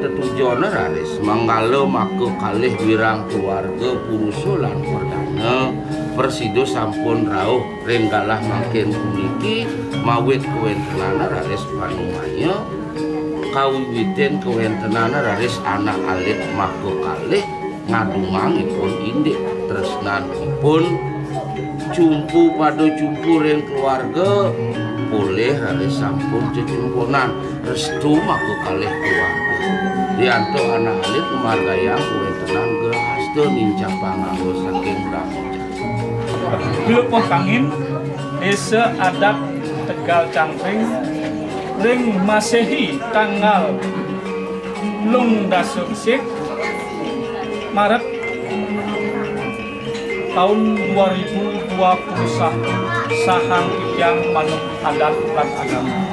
tetujona raris manggalo maka kalih wirang keluarga purusa lan perdana Persido sampun rawuh renggalah mangken puniki mawit kuwentenana raris panumanya kawiwiten kuwentenana raris anak alit maka kalih ngadumangipun indik tresnanipun cumpu pada cumpu ring keluarga boleh raris sampun cecumpunan restu maka kalih keluarga dianto anak alit margayang kuwentenan gerahasta nincak panganggo saking Brahma Bilupoh Kangin desa adat Tegal Cangkring ring Masehi tanggal lung dasuk sik Maret tahun 2021 sahang yang manut adat lan agama